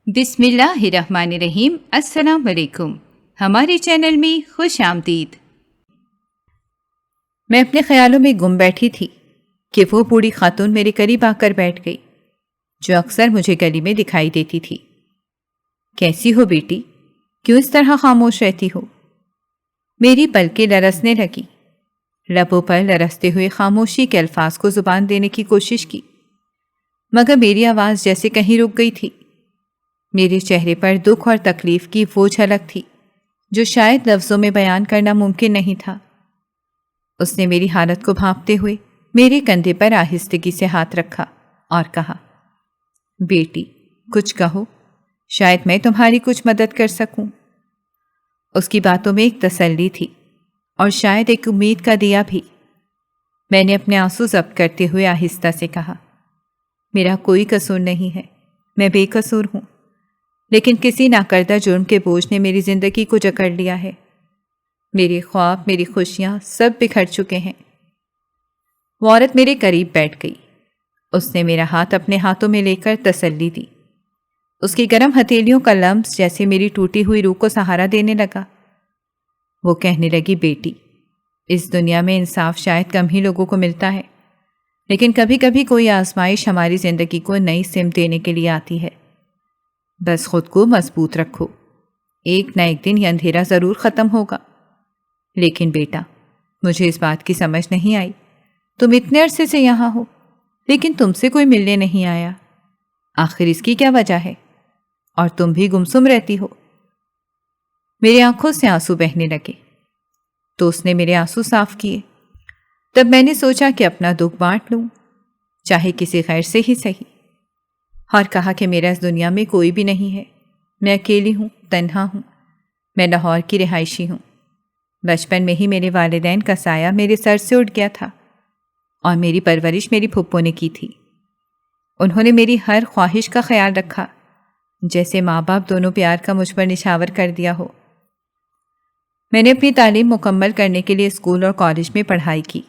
بسم اللہ الرحمن الرحیم۔ السلام علیکم، ہمارے چینل میں خوش آمدید۔ میں اپنے خیالوں میں گم بیٹھی تھی کہ وہ بوڑھی خاتون میرے قریب آ کر بیٹھ گئی جو اکثر مجھے گلی میں دکھائی دیتی تھی۔ کیسی ہو بیٹی؟ کیوں اس طرح خاموش رہتی ہو؟ میری پلکیں لرزنے لگی۔ لبوں پر لرزتے ہوئے خاموشی کے الفاظ کو زبان دینے کی کوشش کی، مگر میری آواز جیسے کہیں رک گئی تھی۔ میرے چہرے پر دکھ اور تکلیف کی وہ جھلک تھی جو شاید لفظوں میں بیان کرنا ممکن نہیں تھا۔ اس نے میری حالت کو بھانپتے ہوئے میرے کندھے پر آہستگی سے ہاتھ رکھا اور کہا، بیٹی کچھ کہو، شاید میں تمہاری کچھ مدد کر سکوں۔ اس کی باتوں میں ایک تسلی تھی اور شاید ایک امید کا دیا بھی۔ میں نے اپنے آنسو ضبط کرتے ہوئے آہستہ سے کہا، میرا کوئی قصور نہیں ہے، میں بے قصور ہوں، لیکن کسی ناکردہ جرم کے بوجھ نے میری زندگی کو جکڑ لیا ہے۔ میرے خواب، میری خوشیاں سب بکھر چکے ہیں۔ وہ عورت میرے قریب بیٹھ گئی۔ اس نے میرا ہاتھ اپنے ہاتھوں میں لے کر تسلی دی۔ اس کی گرم ہتھیلیوں کا لمس جیسے میری ٹوٹی ہوئی روح کو سہارا دینے لگا۔ وہ کہنے لگی، بیٹی اس دنیا میں انصاف شاید کم ہی لوگوں کو ملتا ہے، لیکن کبھی کبھی کوئی آزمائش ہماری زندگی کو نئی سمت دینے کے لیے آتی ہے۔ بس خود کو مضبوط رکھو، ایک نہ ایک دن یہ اندھیرا ضرور ختم ہوگا۔ لیکن بیٹا، مجھے اس بات کی سمجھ نہیں آئی، تم اتنے عرصے سے یہاں ہو لیکن تم سے کوئی ملنے نہیں آیا، آخر اس کی کیا وجہ ہے؟ اور تم بھی گمسم رہتی ہو۔ میری آنکھوں سے آنسو بہنے لگے تو اس نے میرے آنسو صاف کیے۔ تب میں نے سوچا کہ اپنا دکھ بانٹ لوں، چاہے کسی غیر سے ہی صحیح، اور کہا کہ میرا اس دنیا میں کوئی بھی نہیں ہے، میں اکیلی ہوں، تنہا ہوں، میں لاہور کی رہائشی ہوں۔ بچپن میں ہی میرے والدین کا سایہ میرے سر سے اٹھ گیا تھا اور میری پرورش میری پھپھو نے کی تھی۔ انہوں نے میری ہر خواہش کا خیال رکھا، جیسے ماں باپ دونوں پیار کا مجھ پر نچھاور کر دیا ہو۔ میں نے اپنی تعلیم مکمل کرنے کے لیے اسکول اور کالج میں پڑھائی کی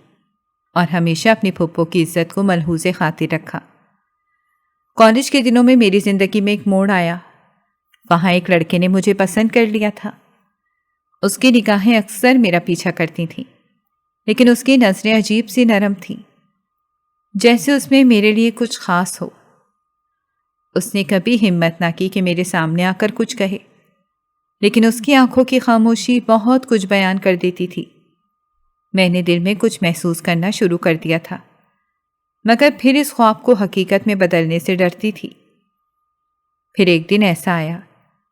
اور ہمیشہ اپنی پھپھو کی عزت کو ملحوظ خاطر رکھا۔ کالج کے دنوں میں میری زندگی میں ایک موڑ آیا۔ وہاں ایک لڑکے نے مجھے پسند کر لیا تھا۔ اس کی نگاہیں اکثر میرا پیچھا کرتی تھیں، لیکن اس کی نظریں عجیب سی نرم تھیں، جیسے اس میں میرے لیے کچھ خاص ہو۔ اس نے کبھی ہمت نہ کی کہ میرے سامنے آ کر کچھ کہے، لیکن اس کی آنکھوں کی خاموشی بہت کچھ بیان کر دیتی تھی۔ میں نے دل میں کچھ محسوس کرنا شروع کر دیا تھا، مگر پھر اس خواب کو حقیقت میں بدلنے سے ڈرتی تھی۔ پھر ایک دن ایسا آیا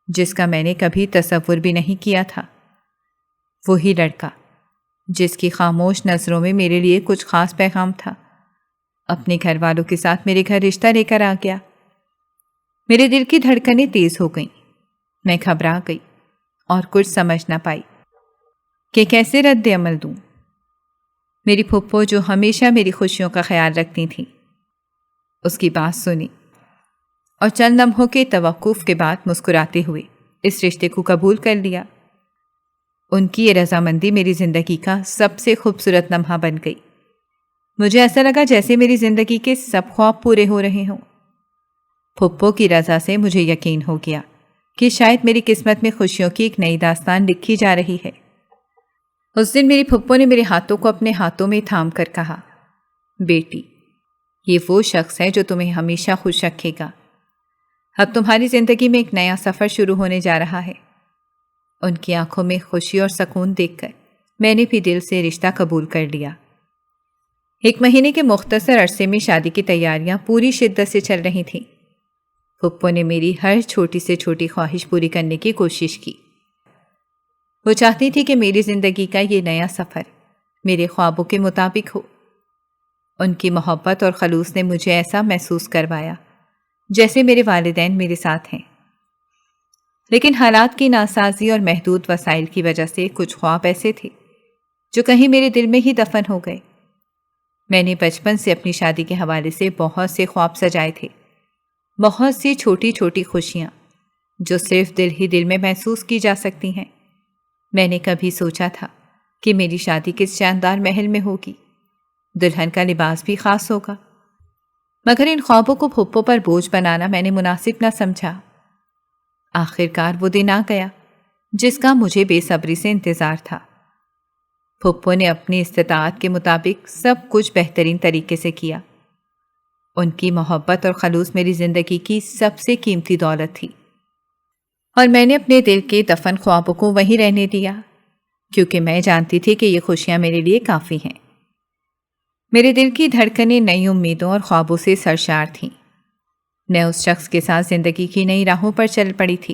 جس کا میں نے کبھی تصور بھی نہیں کیا تھا۔ وہی لڑکا جس کی خاموش نظروں میں میرے لیے کچھ خاص پیغام تھا، اپنے گھر والوں کے ساتھ میرے گھر رشتہ لے کر آ گیا۔ میرے دل کی دھڑکنیں تیز ہو گئیں، میں گھبرا گئی اور کچھ سمجھ نہ پائی کہ کیسے رد عمل دوں۔ میری پھپھو جو ہمیشہ میری خوشیوں کا خیال رکھتی تھیں، اس کی بات سنی اور چند لمحوں کے توقف کے بعد مسکراتے ہوئے اس رشتے کو قبول کر لیا۔ ان کی یہ رضامندی میری زندگی کا سب سے خوبصورت لمحہ بن گئی۔ مجھے ایسا لگا جیسے میری زندگی کے سب خواب پورے ہو رہے ہوں۔ پھپھو کی رضا سے مجھے یقین ہو گیا کہ شاید میری قسمت میں خوشیوں کی ایک نئی داستان لکھی جا رہی ہے۔ اس دن میری پھپھو نے میرے ہاتھوں کو اپنے ہاتھوں میں تھام کر کہا، بیٹی یہ وہ شخص ہے جو تمہیں ہمیشہ خوش رکھے گا۔ اب تمہاری زندگی میں ایک نیا سفر شروع ہونے جا رہا ہے۔ ان کی آنکھوں میں خوشی اور سکون دیکھ کر میں نے بھی دل سے رشتہ قبول کر لیا۔ 1 مہینے کے مختصر عرصے میں شادی کی تیاریاں پوری شدت سے چل رہی تھیں۔ پھپھو نے میری ہر چھوٹی سے چھوٹی خواہش پوری کرنے کی کوشش کی۔ وہ چاہتی تھی کہ میری زندگی کا یہ نیا سفر میرے خوابوں کے مطابق ہو۔ ان کی محبت اور خلوص نے مجھے ایسا محسوس کروایا جیسے میرے والدین میرے ساتھ ہیں۔ لیکن حالات کی ناسازی اور محدود وسائل کی وجہ سے کچھ خواب ایسے تھے جو کہیں میرے دل میں ہی دفن ہو گئے۔ میں نے بچپن سے اپنی شادی کے حوالے سے بہت سے خواب سجائے تھے، بہت سی چھوٹی چھوٹی خوشیاں جو صرف دل ہی دل میں محسوس کی جا سکتی ہیں۔ میں نے کبھی سوچا تھا کہ میری شادی کس شاندار محل میں ہوگی، دلہن کا لباس بھی خاص ہوگا، مگر ان خوابوں کو پھپھو پر بوجھ بنانا میں نے مناسب نہ سمجھا۔ آخرکار وہ دن آ گیا جس کا مجھے بے صبری سے انتظار تھا۔ پھپھو نے اپنی استطاعت کے مطابق سب کچھ بہترین طریقے سے کیا۔ ان کی محبت اور خلوص میری زندگی کی سب سے قیمتی دولت تھی، اور میں نے اپنے دل کے دفن خوابوں کو وہیں رہنے دیا، کیونکہ میں جانتی تھی کہ یہ خوشیاں میرے لیے کافی ہیں۔ میرے دل کی دھڑکنیں نئی امیدوں اور خوابوں سے سرشار تھیں۔ میں اس شخص کے ساتھ زندگی کی نئی راہوں پر چل پڑی تھی،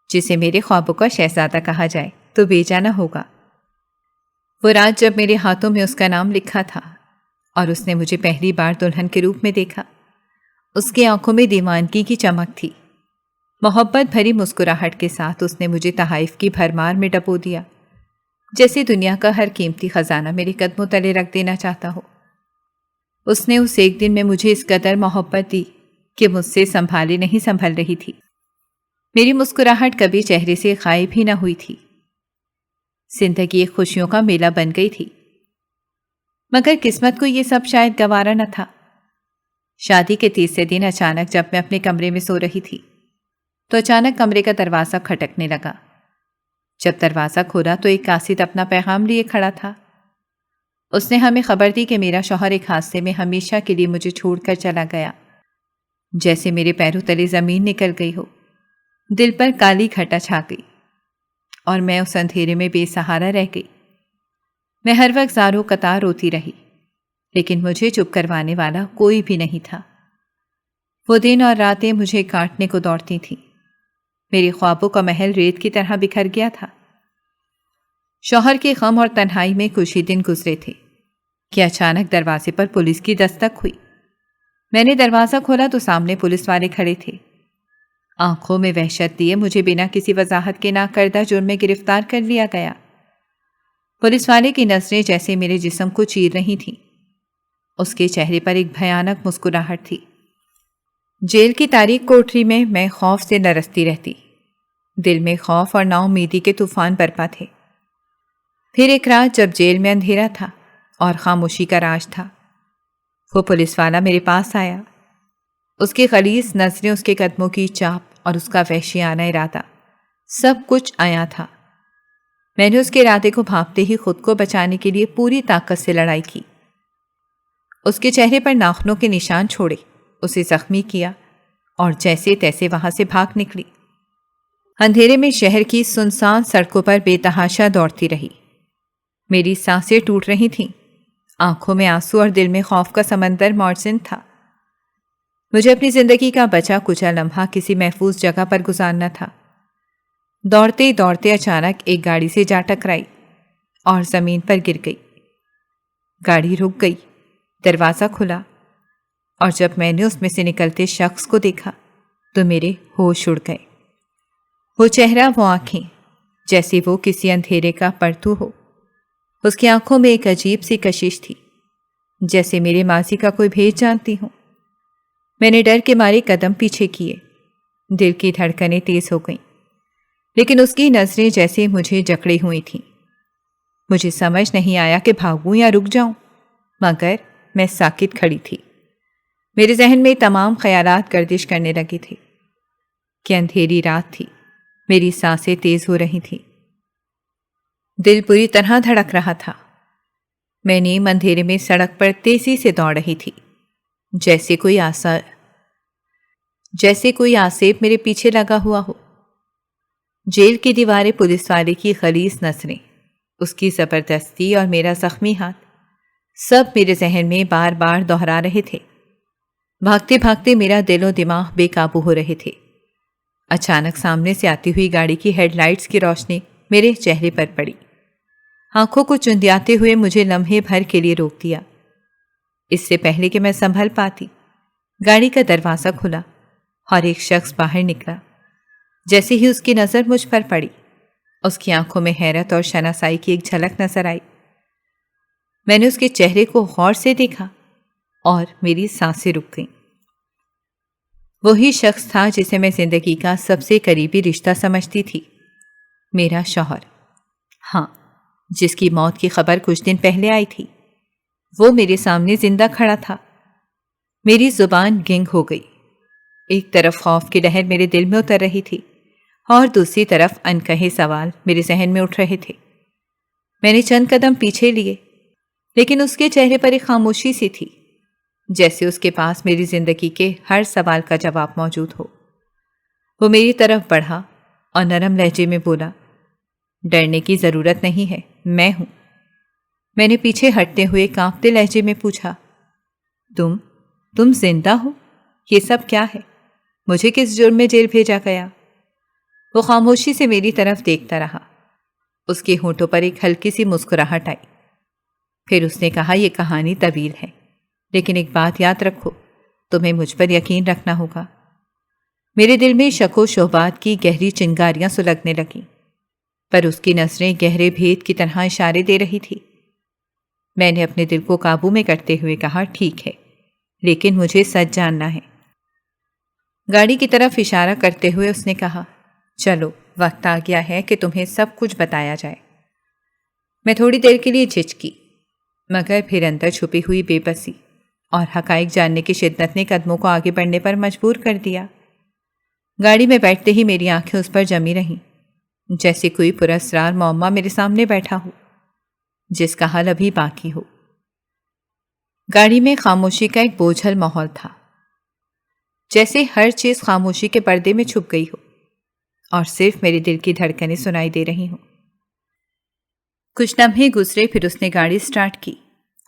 جسے میرے خوابوں کا شہزادہ کہا جائے تو بیجا نہ ہوگا۔ وہ رات جب میرے ہاتھوں میں اس کا نام لکھا تھا اور اس نے مجھے پہلی بار دلہن کے روپ میں دیکھا، اس کی آنکھوں میں دیوانگی کی چمک تھی۔ محبت بھری مسکراہٹ کے ساتھ اس نے مجھے تحائف کی بھرمار میں ڈبو دیا، جیسے دنیا کا ہر قیمتی خزانہ میرے قدموں تلے رکھ دینا چاہتا ہو۔ اس نے اس ایک دن میں مجھے اس قدر محبت دی کہ مجھ سے سنبھالے نہیں سنبھل رہی تھی۔ میری مسکراہٹ کبھی چہرے سے غائب ہی نہ ہوئی تھی۔ زندگی ایک خوشیوں کا میلہ بن گئی تھی، مگر قسمت کو یہ سب شاید گوارا نہ تھا۔ شادی کے تیسرے دن اچانک جب میں اپنے کمرے میں سو رہی تھی تو اچانک کمرے کا دروازہ کھٹکنے لگا۔ جب دروازہ کھولا تو ایک قاصد اپنا پیغام لیے کھڑا تھا۔ اس نے ہمیں خبر دی کہ میرا شوہر ایک حادثے میں ہمیشہ کے لیے مجھے چھوڑ کر چلا گیا۔ جیسے میرے پیروں تلے زمین نکل گئی ہو، دل پر کالی گھٹا چھا گئی اور میں اس اندھیرے میں بے سہارا رہ گئی۔ میں ہر وقت زاروں قطار روتی رہی، لیکن مجھے چپ کروانے والا کوئی بھی نہیں تھا۔ وہ دن اور راتیں مجھے کاٹنے کو دوڑتی تھیں۔ میرے خوابوں کا محل ریت کی طرح بکھر گیا تھا۔ شوہر کے غم اور تنہائی میں کچھ ہی دن گزرے تھے کہ اچانک دروازے پر پولیس کی دستک ہوئی۔ میں نے دروازہ کھولا تو سامنے پولیس والے کھڑے تھے۔ آنکھوں میں وحشت لیے مجھے بنا کسی وضاحت کے ناکردہ جرم میں گرفتار کر لیا گیا۔ پولیس والے کی نظریں جیسے میرے جسم کو چیر رہی تھیں۔ اس کے چہرے پر ایک بھیانک مسکراہٹ تھی۔ جیل کی تاریک کوٹری میں میں خوف سے لرزتی رہتی۔ دل میں خوف اور نا امیدی کے طوفان برپا تھے۔ پھر ایک رات جب جیل میں اندھیرا تھا اور خاموشی کا راج تھا، وہ پولیس والا میرے پاس آیا۔ اس کی غلیظ نظریں، اس کے قدموں کی چاپ اور اس کا وحشیانہ ارادہ، سب کچھ عیاں تھا۔ میں نے اس کے ارادے کو بھانپتے ہی خود کو بچانے کے لیے پوری طاقت سے لڑائی کی۔ اس کے چہرے پر ناخنوں کے نشان چھوڑے، اسے زخمی کیا اور جیسے تیسے وہاں سے بھاگ نکلی۔ اندھیرے میں شہر کی سنسان سڑکوں پر بے تحاشا دوڑتی رہی۔ میری سانسیں ٹوٹ رہی تھیں، آنکھوں میں آنسو اور دل میں خوف کا سمندر موجزن تھا۔ مجھے اپنی زندگی کا بچا کچا لمحہ کسی محفوظ جگہ پر گزارنا تھا۔ دوڑتے دوڑتے اچانک ایک گاڑی سے جا ٹکرائی اور زمین پر گر گئی۔ گاڑی رک گئی، دروازہ کھلا، اور جب میں نے اس میں سے نکلتے شخص کو دیکھا تو میرے ہوش اڑ گئے۔ وہ چہرہ، وہ آنکھیں، جیسے وہ کسی اندھیرے کا پرتو ہو۔ اس کی آنکھوں میں ایک عجیب سی کشش تھی، جیسے میرے ماضی کا کوئی بھید جانتی ہوں۔ میں نے ڈر کے مارے قدم پیچھے کیے، دل کی دھڑکنیں تیز ہو گئیں، لیکن اس کی نظریں جیسے مجھے جکڑی ہوئی تھیں۔ مجھے سمجھ نہیں آیا کہ بھاگوں یا رک جاؤں، مگر میں ساکت کھڑی تھی۔ میرے ذہن میں تمام خیالات گردش کرنے لگے تھے کہ اندھیری رات تھی، میری سانسیں تیز ہو رہی تھیں، دل پوری طرح دھڑک رہا تھا۔ میں نیم اندھیرے میں سڑک پر تیزی سے دوڑ رہی تھی، جیسے کوئی آسیب میرے پیچھے لگا ہوا ہو۔ جیل کی دیواریں، پولیس والے کی غلیظ نظریں، اس کی زبردستی اور میرا زخمی ہاتھ، سب میرے ذہن میں بار بار دہرا رہے تھے۔ بھاگتے بھاگتے میرا دل و دماغ بے قابو ہو رہے تھے۔ اچانک سامنے سے آتی ہوئی گاڑی کی ہیڈ لائٹس کی روشنی میرے چہرے پر پڑی۔ آنکھوں کو چندیاتے ہوئے مجھے لمحے بھر کے لیے روک دیا۔ اس سے پہلے کہ میں سنبھل پاتی، گاڑی کا دروازہ کھلا اور ایک شخص باہر نکلا۔ جیسے ہی اس کی نظر مجھ پر پڑی، اس کی آنکھوں میں حیرت اور شناسائی کی ایک جھلک نظر آئی۔ میں نے اس کے چہرے کو غور سے دیکھا اور میری سانسیں رک گئیں۔ وہی شخص تھا جسے میں زندگی کا سب سے قریبی رشتہ سمجھتی تھی، میرا شوہر۔ ہاں، جس کی موت کی خبر کچھ دن پہلے آئی تھی، وہ میرے سامنے زندہ کھڑا تھا۔ میری زبان گنگ ہو گئی۔ ایک طرف خوف کی لہر میرے دل میں اتر رہی تھی، اور دوسری طرف انکہے سوال میرے ذہن میں اٹھ رہے تھے۔ میں نے چند قدم پیچھے لیے، لیکن اس کے چہرے پر ایک خاموشی سی تھی، جیسے اس کے پاس میری زندگی کے ہر سوال کا جواب موجود ہو۔ وہ میری طرف بڑھا اور نرم لہجے میں بولا، ڈرنے کی ضرورت نہیں ہے، میں ہوں۔ میں نے پیچھے ہٹتے ہوئے کانپتے لہجے میں پوچھا، تم زندہ ہو؟ یہ سب کیا ہے؟ مجھے کس جرم میں جیل بھیجا گیا؟ وہ خاموشی سے میری طرف دیکھتا رہا۔ اس کے ہونٹوں پر ایک ہلکی سی مسکراہٹ آئی۔ پھر اس نے کہا، یہ کہانی طویل ہے، لیکن ایک بات یاد رکھو، تمہیں مجھ پر یقین رکھنا ہوگا۔ میرے دل میں شک و شبہات کی گہری چنگاریاں سلگنے لگیں، پر اس کی نظریں گہرے بھید کی طرح اشارے دے رہی تھی۔ میں نے اپنے دل کو قابو میں کرتے ہوئے کہا، ٹھیک ہے، لیکن مجھے سچ جاننا ہے۔ گاڑی کی طرف اشارہ کرتے ہوئے اس نے کہا، چلو وقت آ گیا ہے کہ تمہیں سب کچھ بتایا جائے۔ میں تھوڑی دیر کے لیے جھجکی، مگر پھر اندر چھپی ہوئی بے بسی اور حقائق جاننے کی شدت نے قدموں کو آگے بڑھنے پر مجبور کر دیا۔ گاڑی میں بیٹھتے ہی میری آنکھیں اس پر جمی رہیں، جیسے کوئی پراسرار معمہ میرے سامنے بیٹھا ہو جس کا حل ابھی باقی ہو۔ گاڑی میں خاموشی کا ایک بوجھل ماحول تھا، جیسے ہر چیز خاموشی کے پردے میں چھپ گئی ہو اور صرف میرے دل کی دھڑکنیں سنائی دے رہی ہوں۔ کچھ لمحے گزرے، پھر اس نے گاڑی سٹارٹ کی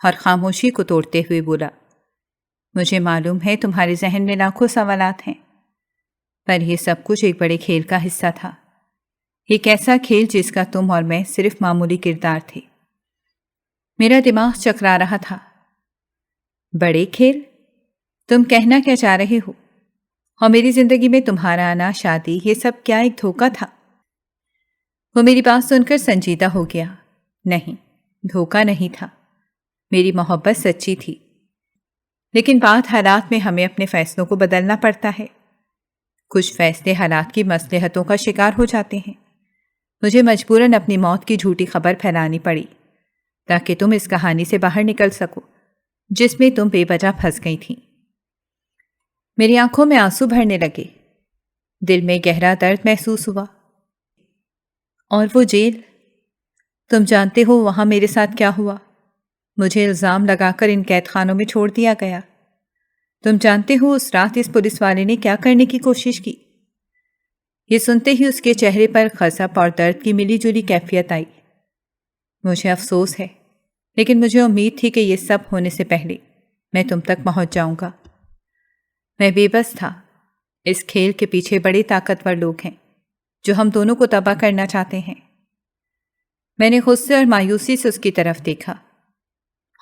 اور خاموشی کو توڑتے ہوئے بولا، مجھے معلوم ہے تمہارے ذہن میں لاکھوں سوالات ہیں، پر یہ سب کچھ ایک بڑے کھیل کا حصہ تھا، ایک ایسا کھیل جس کا تم اور میں صرف معمولی کردار تھے۔ میرا دماغ چکرا رہا تھا۔ بڑے کھیل؟ تم کہنا کیا چاہ رہے ہو؟ اور میری زندگی میں تمہارا آنا، شادی، یہ سب کیا ایک دھوکہ تھا؟ وہ میری بات سن کر سنجیدہ ہو گیا۔ نہیں، دھوکہ نہیں تھا، میری محبت سچی تھی، لیکن بعض حالات میں ہمیں اپنے فیصلوں کو بدلنا پڑتا ہے۔ کچھ فیصلے حالات کی مصلحتوں کا شکار ہو جاتے ہیں۔ مجھے مجبوراً اپنی موت کی جھوٹی خبر پھیلانی پڑی تاکہ تم اس کہانی سے باہر نکل سکو جس میں تم بے وجہ پھنس گئی تھی۔ میری آنکھوں میں آنسو بھرنے لگے، دل میں گہرا درد محسوس ہوا۔ اور وہ جیل، تم جانتے ہو وہاں میرے ساتھ کیا ہوا؟ مجھے الزام لگا کر ان قید خانوں میں چھوڑ دیا گیا۔ تم جانتے ہو اس رات اس پولیس والے نے کیا کرنے کی کوشش کی؟ یہ سنتے ہی اس کے چہرے پر غضب اور درد کی ملی جلی کیفیت آئی۔ مجھے افسوس ہے، لیکن مجھے امید تھی کہ یہ سب ہونے سے پہلے میں تم تک پہنچ جاؤں گا۔ میں بے بس تھا۔ اس کھیل کے پیچھے بڑے طاقتور لوگ ہیں جو ہم دونوں کو تباہ کرنا چاہتے ہیں۔ میں نے غصے اور مایوسی سے اس کی طرف دیکھا۔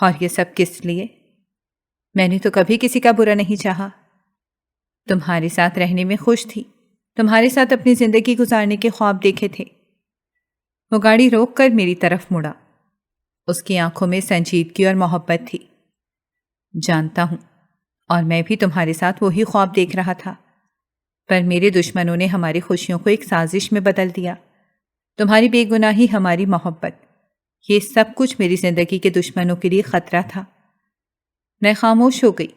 اور یہ سب کس لیے؟ میں نے تو کبھی کسی کا برا نہیں چاہا۔ تمہارے ساتھ رہنے میں خوش تھی، تمہارے ساتھ اپنی زندگی گزارنے کے خواب دیکھے تھے۔ وہ گاڑی روک کر میری طرف مڑا۔ اس کی آنکھوں میں سنجیدگی اور محبت تھی۔ جانتا ہوں، اور میں بھی تمہارے ساتھ وہی خواب دیکھ رہا تھا، پر میرے دشمنوں نے ہماری خوشیوں کو ایک سازش میں بدل دیا۔ تمہاری بے گناہی، ہماری محبت، یہ سب کچھ میری زندگی کے دشمنوں کے لیے خطرہ تھا۔ میں خاموش ہو گئی،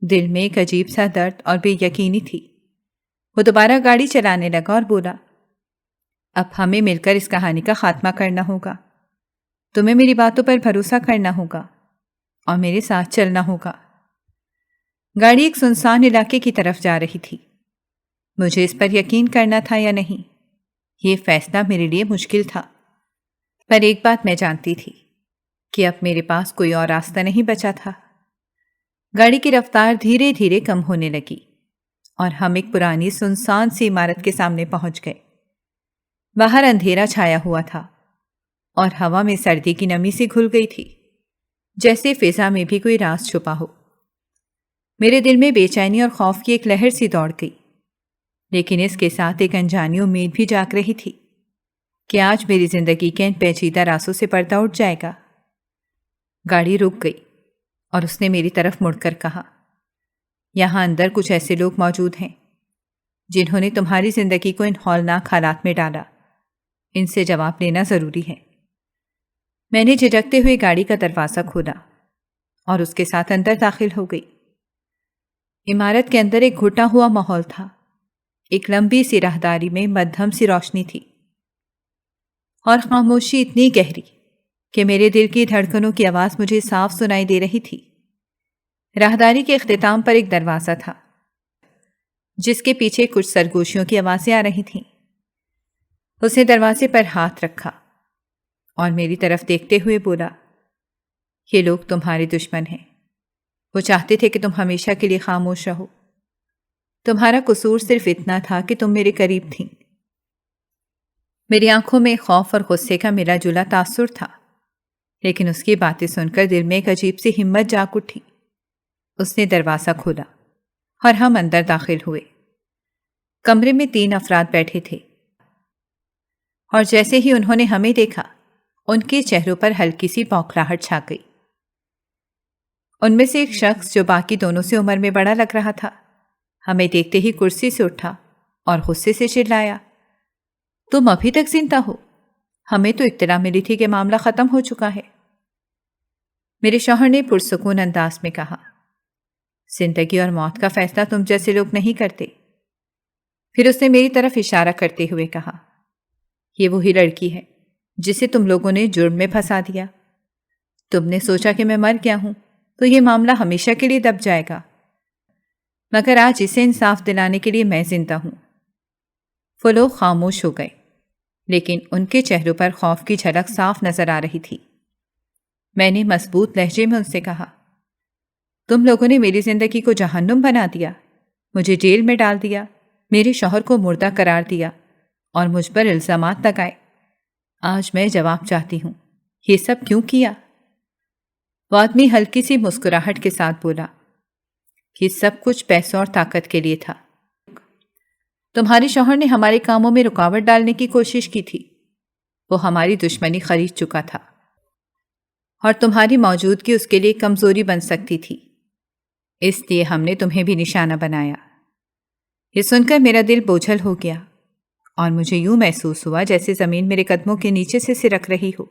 دل میں ایک عجیب سا درد اور بے یقینی تھی۔ وہ دوبارہ گاڑی چلانے لگا اور بولا، اب ہمیں مل کر اس کہانی کا خاتمہ کرنا ہوگا۔ تمہیں میری باتوں پر بھروسہ کرنا ہوگا اور میرے ساتھ چلنا ہوگا۔ گاڑی ایک سنسان علاقے کی طرف جا رہی تھی۔ مجھے اس پر یقین کرنا تھا یا نہیں، یہ فیصلہ میرے لیے مشکل تھا، پر ایک بات میں جانتی تھی کہ اب میرے پاس کوئی اور راستہ نہیں بچا تھا۔ گاڑی کی رفتار دھیرے دھیرے کم ہونے لگی اور ہم ایک پرانی سنسان سی عمارت کے سامنے پہنچ گئے۔ باہر اندھیرا چھایا ہوا تھا اور ہوا میں سردی کی نمی سی گھل گئی تھی، جیسے فضا میں بھی کوئی راز چھپا ہو۔ میرے دل میں بے چینی اور خوف کی ایک لہر سی دوڑ گئی، لیکن اس کے ساتھ ایک انجانی امید بھی جاگ رہی تھی کہ آج میری زندگی کے ان پیچیدہ رازوں سے پردہ اٹھ جائے گا۔ گاڑی رک گئی اور اس نے میری طرف مڑ کر کہا، یہاں اندر کچھ ایسے لوگ موجود ہیں جنہوں نے تمہاری زندگی کو ان ہولناک حالات میں ڈالا، ان سے جواب لینا ضروری ہے۔ میں نے جھجکتے ہوئے گاڑی کا دروازہ کھولا اور اس کے ساتھ اندر داخل ہو گئی۔ عمارت کے اندر ایک گھٹا ہوا ماحول تھا، ایک لمبی سی راہداری میں مدھم سی روشنی تھی اور خاموشی اتنی گہری کہ میرے دل کی دھڑکنوں کی آواز مجھے صاف سنائی دے رہی تھی۔ راہداری کے اختتام پر ایک دروازہ تھا جس کے پیچھے کچھ سرگوشیوں کی آوازیں آ رہی تھیں۔ اس نے دروازے پر ہاتھ رکھا اور میری طرف دیکھتے ہوئے بولا، یہ لوگ تمہارے دشمن ہیں، وہ چاہتے تھے کہ تم ہمیشہ کے لیے خاموش رہو۔ تمہارا قصور صرف اتنا تھا کہ تم میرے قریب تھیں۔ میری آنکھوں میں خوف اور غصے کا ملا جلا تاثر تھا، لیکن اس کی باتیں سن کر دل میں ایک عجیب سی ہمت جاگ اٹھی۔ اس نے دروازہ کھولا اور ہم اندر داخل ہوئے۔ کمرے میں 3 افراد بیٹھے تھے اور جیسے ہی انہوں نے ہمیں دیکھا ان کے چہروں پر ہلکی سی بوکھلاہٹ چھا گئی۔ ان میں سے ایک شخص جو باقی دونوں سے عمر میں بڑا لگ رہا تھا ہمیں دیکھتے ہی کرسی سے اٹھا اور غصے سے چلایا، تم ابھی تک زندہ ہو؟ ہمیں تو اطلاع ملی تھی کہ معاملہ ختم ہو چکا ہے۔ میرے شوہر نے پرسکون انداز میں کہا، زندگی اور موت کا فیصلہ تم جیسے لوگ نہیں کرتے۔ پھر اس نے میری طرف اشارہ کرتے ہوئے کہا، یہ وہی لڑکی ہے جسے تم لوگوں نے جرم میں پھنسا دیا۔ تم نے سوچا کہ میں مر گیا ہوں تو یہ معاملہ ہمیشہ کے لیے دب جائے گا، مگر آج اسے انصاف دلانے کے لیے میں زندہ ہوں۔ وہ لوگ خاموش ہو گئے، لیکن ان کے چہروں پر خوف کی جھلک صاف نظر آ رہی تھی۔ میں نے مضبوط لہجے میں ان سے کہا، تم لوگوں نے میری زندگی کو جہنم بنا دیا، مجھے جیل میں ڈال دیا، میرے شوہر کو مردہ قرار دیا اور مجھ پر الزامات لگائے۔ آج میں جواب چاہتی ہوں، یہ سب کیوں کیا؟ وہ آدمی ہلکی سی مسکراہٹ کے ساتھ بولا، یہ سب کچھ پیسوں اور طاقت کے لیے تھا۔ تمہارے شوہر نے ہمارے کاموں میں رکاوٹ ڈالنے کی کوشش کی تھی، وہ ہماری دشمنی خرید چکا تھا اور تمہاری موجودگی اس کے لیے کمزوری بن سکتی تھی، اس لیے ہم نے تمہیں بھی نشانہ بنایا۔ یہ سن کر میرا دل بوجھل ہو گیا اور مجھے یوں محسوس ہوا جیسے زمین میرے قدموں کے نیچے سے سرک رہی ہو،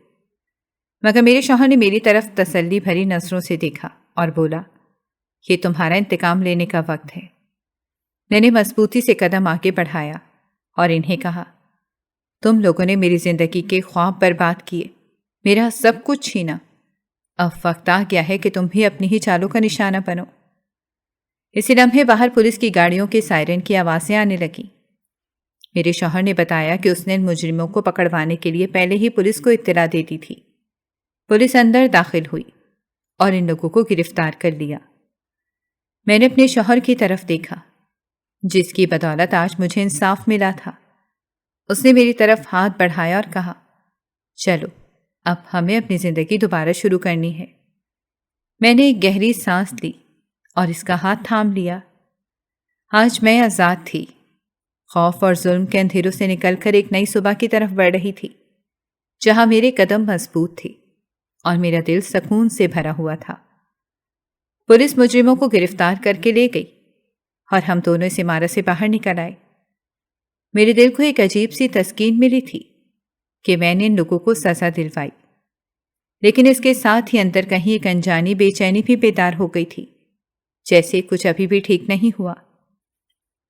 مگر میرے شوہر نے میری طرف تسلی بھری نظروں سے دیکھا اور بولا، یہ تمہارا انتقام لینے کا وقت ہے۔ میں نے مضبوطی سے قدم آگے بڑھایا اور انہیں کہا، تم لوگوں نے میری زندگی کے خواب برباد کیے، میرا سب کچھ چھینا، اب وقت آ گیا ہے کہ تم بھی اپنی ہی چالوں کا نشانہ بنو۔ اسی لمحے باہر پولیس کی گاڑیوں کے سائرن کی آوازیں آنے لگیں۔ میرے شوہر نے بتایا کہ اس نے ان مجرموں کو پکڑوانے کے لیے پہلے ہی پولیس کو اطلاع دے دی تھی۔ پولیس اندر داخل ہوئی اور ان لوگوں کو گرفتار کر لیا۔ میں نے اپنے شوہر کی طرف دیکھا جس کی بدولت آج مجھے انصاف ملا تھا۔ اس نے میری طرف ہاتھ بڑھایا اور کہا، چلو اب ہمیں اپنی زندگی دوبارہ شروع کرنی ہے۔ میں نے ایک گہری سانس لی اور اس کا ہاتھ تھام لیا۔ آج میں آزاد تھی، خوف اور ظلم کے اندھیروں سے نکل کر ایک نئی صبح کی طرف بڑھ رہی تھی، جہاں میرے قدم مضبوط تھے اور میرا دل سکون سے بھرا ہوا تھا۔ پولیس مجرموں کو گرفتار کر کے لے گئی اور ہم دونوں اس عمارت سے باہر نکل آئے۔ میرے دل کو ایک عجیب سی تسکین ملی تھی کہ میں نے ان لوگوں کو سزا دلوائی، لیکن اس کے ساتھ ہی اندر کہیں ایک انجانی بے چینی بھی بیدار ہو گئی تھی، جیسے کچھ ابھی بھی ٹھیک نہیں ہوا۔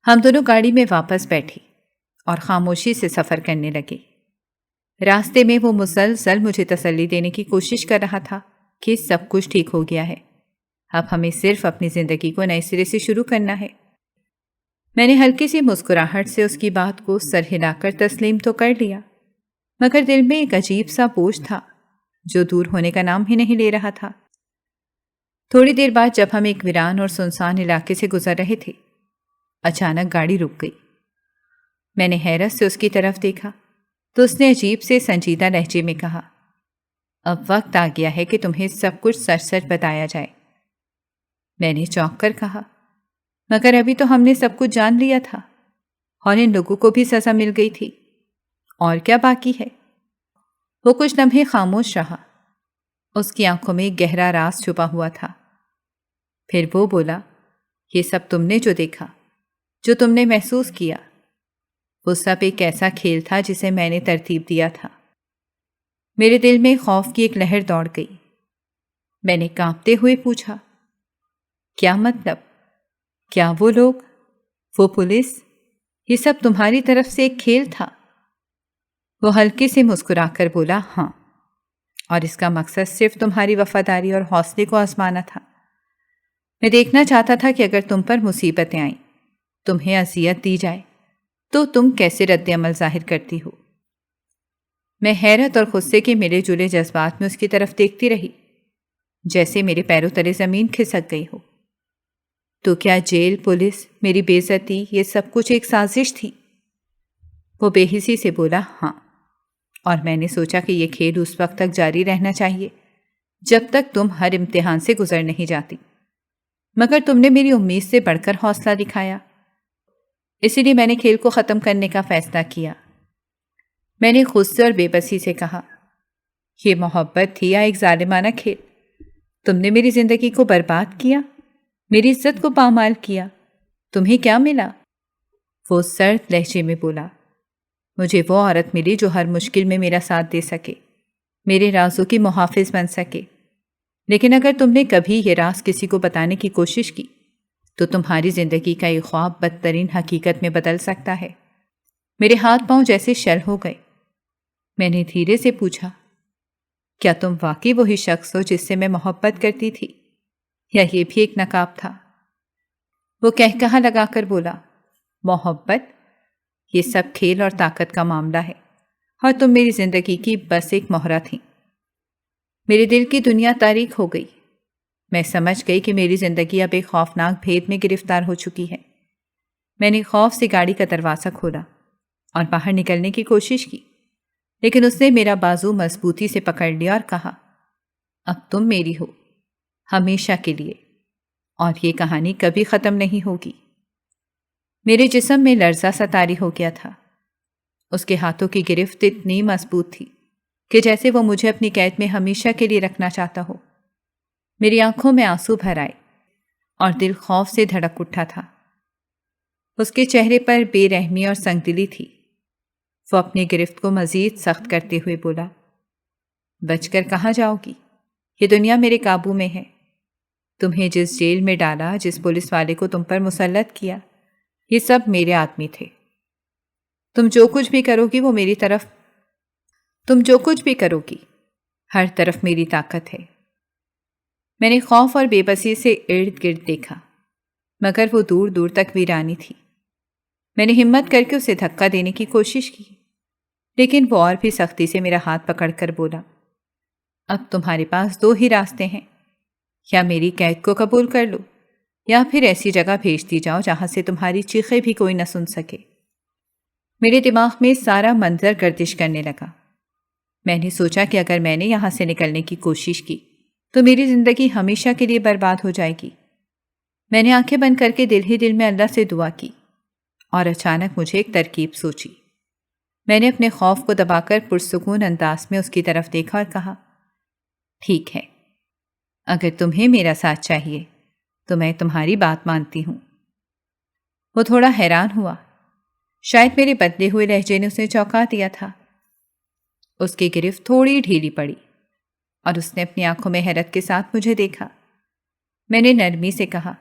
ہم دونوں گاڑی میں واپس بیٹھے اور خاموشی سے سفر کرنے لگے۔ راستے میں وہ مسلسل مجھے تسلی دینے کی کوشش کر رہا تھا کہ سب کچھ ٹھیک ہو گیا ہے، اب ہمیں صرف اپنی زندگی کو نئے سرے سے شروع کرنا ہے۔ میں نے ہلکی سی مسکراہٹ سے اس کی بات کو سر ہلا کر تسلیم تو کر لیا، مگر دل میں ایک عجیب سا بوجھ تھا جو دور ہونے کا نام ہی نہیں لے رہا تھا۔ تھوڑی دیر بعد جب ہم ایک ویران اور سنسان علاقے سے گزر رہے تھے، اچانک گاڑی رک گئی۔ میں نے حیرت سے اس کی طرف دیکھا تو اس نے عجیب سے سنجیدہ لہجے میں کہا، اب وقت آ گیا ہے کہ تمہیں سب کچھ سچ سچ بتایا جائے۔ میں نے چونک کر کہا، مگر ابھی تو ہم نے سب کچھ جان لیا تھا اور ان لوگوں کو بھی سزا مل گئی تھی، اور کیا باقی ہے؟ وہ کچھ لمحے خاموش رہا، اس کی آنکھوں میں ایک گہرا راز چھپا ہوا تھا۔ پھر وہ بولا، یہ سب تم نے جو دیکھا، جو تم نے محسوس کیا، وہ سب ایک ایسا کھیل تھا جسے میں نے ترتیب دیا تھا۔ میرے دل میں خوف کی ایک لہر دوڑ گئی۔ میں نے کانپتے ہوئے پوچھا، کیا مطلب؟ کیا وہ لوگ، وہ پولیس، یہ سب تمہاری طرف سے ایک کھیل تھا؟ وہ ہلکے سے مسکرا کر بولا، ہاں، اور اس کا مقصد صرف تمہاری وفاداری اور حوصلے کو آزمانا تھا۔ میں دیکھنا چاہتا تھا کہ اگر تم پر مصیبتیں آئیں، تمہیں اذیت دی جائے، تو تم کیسے رد عمل ظاہر کرتی ہو۔ میں حیرت اور غصے کے ملے جلے جذبات میں اس کی طرف دیکھتی رہی، جیسے میرے پیروں تلے زمین کھسک گئی ہو۔ تو کیا جیل، پولیس، میری بے عزتی، یہ سب کچھ ایک سازش تھی؟ وہ بے حسی سے بولا، ہاں، اور میں نے سوچا کہ یہ کھیل اس وقت تک جاری رہنا چاہیے جب تک تم ہر امتحان سے گزر نہیں جاتی، مگر تم نے میری امید سے بڑھ کر حوصلہ دکھایا، اسی لیے میں نے کھیل کو ختم کرنے کا فیصلہ کیا۔ میں نے غصے اور بے بسی سے کہا، یہ محبت تھی یا ایک ظالمانہ کھیل؟ تم نے میری زندگی کو برباد کیا، میری عزت کو پامال کیا، تمہیں کیا ملا؟ وہ سرد لہجے میں بولا، مجھے وہ عورت ملی جو ہر مشکل میں میرا ساتھ دے سکے، میرے رازوں کی محافظ بن سکے، لیکن اگر تم نے کبھی یہ راز کسی کو بتانے کی کوشش کی تو تمہاری زندگی کا یہ خواب بدترین حقیقت میں بدل سکتا ہے۔ میرے ہاتھ پاؤں جیسے شل ہو گئے۔ میں نے دھیرے سے پوچھا، کیا تم واقعی وہی شخص ہو جس سے میں محبت کرتی تھی، یا یہ بھی ایک نقاب تھا؟ وہ کہا لگا کر بولا، محبت؟ یہ سب کھیل اور طاقت کا معاملہ ہے، اور تم میری زندگی کی بس ایک مہرہ تھی۔ میرے دل کی دنیا تاریک ہو گئی۔ میں سمجھ گئی کہ میری زندگی اب ایک خوفناک بھید میں گرفتار ہو چکی ہے۔ میں نے خوف سے گاڑی کا دروازہ کھولا اور باہر نکلنے کی کوشش کی، لیکن اس نے میرا بازو مضبوطی سے پکڑ لیا اور کہا، اب تم میری ہو، ہمیشہ کے لیے، اور یہ کہانی کبھی ختم نہیں ہوگی۔ میرے جسم میں لرزہ سا طاری ہو گیا تھا۔ اس کے ہاتھوں کی گرفت اتنی مضبوط تھی کہ جیسے وہ مجھے اپنی قید میں ہمیشہ کے لیے رکھنا چاہتا ہو۔ میری آنکھوں میں آنسو بھر آئے اور دل خوف سے دھڑک اٹھا تھا۔ اس کے چہرے پر بے رحمی اور سنگ دلی تھی۔ وہ اپنی گرفت کو مزید سخت کرتے ہوئے بولا، بچ کر کہاں جاؤ گی؟ یہ دنیا میرے قابو میں ہے۔ تمہیں جس جیل میں ڈالا، جس پولیس والے کو تم پر مسلط کیا، یہ سب میرے آدمی تھے۔ تم جو کچھ بھی کرو گی وہ میری طرف، تم جو کچھ بھی کرو گی ہر طرف میری طاقت ہے۔ میں نے خوف اور بے بسی سے ارد گرد دیکھا، مگر وہ دور دور تک ویرانی تھی۔ میں نے ہمت کر کے اسے دھکا دینے کی کوشش کی، لیکن وہ اور بھی سختی سے میرا ہاتھ پکڑ کر بولا، اب تمہارے پاس دو ہی راستے ہیں، یا میری قید کو قبول کر لو، یا پھر ایسی جگہ بھیج دی جاؤ جہاں سے تمہاری چیخیں بھی کوئی نہ سن سکے۔ میرے دماغ میں سارا منظر گردش کرنے لگا۔ میں نے سوچا کہ اگر میں نے یہاں سے نکلنے کی کوشش کی تو میری زندگی ہمیشہ کے لیے برباد ہو جائے گی۔ میں نے آنکھیں بند کر کے دل ہی دل میں اللہ سے دعا کی، اور اچانک مجھے ایک ترکیب سوچی۔ میں نے اپنے خوف کو دبا کر پرسکون انداز میں اس کی طرف دیکھا اور کہا، ٹھیک ہے، اگر تمہیں میرا ساتھ چاہیے تو میں تمہاری بات مانتی ہوں۔ وہ تھوڑا حیران ہوا، شاید میرے بدلے ہوئے لہجے نے اسے چونکا دیا تھا۔ اس کی گرفت تھوڑی ڈھیلی پڑی اور اس نے اپنی آنکھوں میں حیرت کے ساتھ مجھے دیکھا۔ میں نے نرمی سے کہا،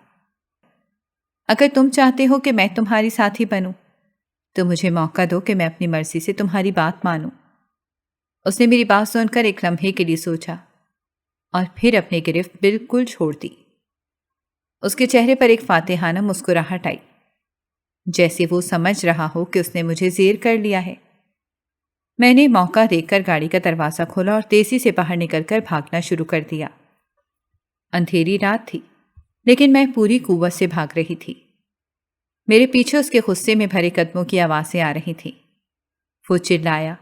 اگر تم چاہتے ہو کہ میں تمہاری ساتھی بنوں تو مجھے موقع دو کہ میں اپنی مرضی سے تمہاری بات مانوں۔ اس نے میری بات سن کر ایک لمحے کے لیے سوچا اور پھر اپنی گرفت بالکل چھوڑ دی۔ اس کے چہرے پر ایک فاتحانہ مسکراہٹ آئی، جیسے وہ سمجھ رہا ہو کہ اس نے مجھے زیر کر لیا ہے۔ میں نے موقع دیکھ کر گاڑی کا دروازہ کھولا اور تیزی سے باہر نکل کر بھاگنا شروع کر دیا۔ اندھیری رات تھی، لیکن میں پوری قوت سے بھاگ رہی تھی۔ میرے پیچھے اس کے غصے میں بھرے قدموں کی آوازیں آ رہی تھیں۔ وہ چلایا،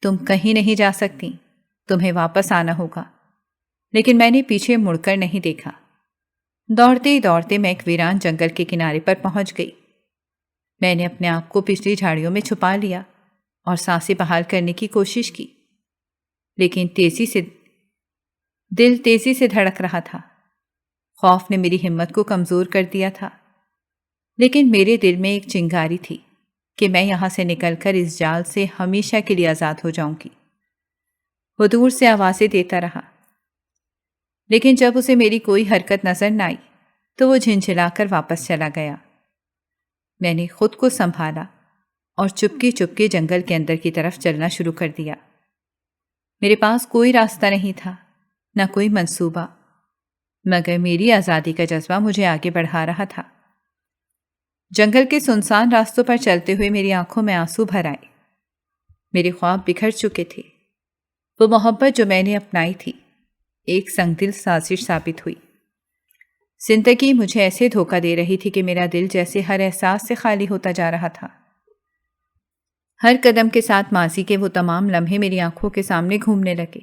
تم کہیں نہیں جا سکتی، تمہیں واپس آنا ہوگا۔ لیکن میں نے پیچھے مڑ کر نہیں دیکھا۔ دوڑتے ہی دوڑتے میں ایک ویران جنگل کے کنارے پر پہنچ گئی۔ میں نے اپنے آپ کو پچھلی جھاڑیوں میں چھپا لیا اور سانسیں بحال کرنے کی کوشش کی، لیکن دل تیزی سے دھڑک رہا تھا۔ خوف نے میری ہمت کو کمزور کر دیا تھا، لیکن میرے دل میں ایک چنگاری تھی کہ میں یہاں سے نکل کر اس جال سے ہمیشہ کے لیے آزاد ہو جاؤں گی۔ وہ دور سے آوازیں دیتا رہا، لیکن جب اسے میری کوئی حرکت نظر نہ آئی تو وہ جھنجھلا کر واپس چلا گیا۔ میں نے خود کو سنبھالا اور چپکے چپکے جنگل کے اندر کی طرف چلنا شروع کر دیا۔ میرے پاس کوئی راستہ نہیں تھا، نہ کوئی منصوبہ، مگر میری آزادی کا جذبہ مجھے آگے بڑھا رہا تھا۔ جنگل کے سنسان راستوں پر چلتے ہوئے میری آنکھوں میں آنسو بھر آئے۔ میرے خواب بکھر چکے تھے۔ وہ محبت جو میں نے اپنائی تھی ایک سنگ دل سازش ثابت ہوئی۔ زندگی مجھے ایسے دھوکہ دے رہی تھی کہ میرا دل جیسے ہر احساس سے خالی ہوتا جا رہا تھا۔ ہر قدم کے ساتھ ماضی کے وہ تمام لمحے میری آنکھوں کے سامنے گھومنے لگے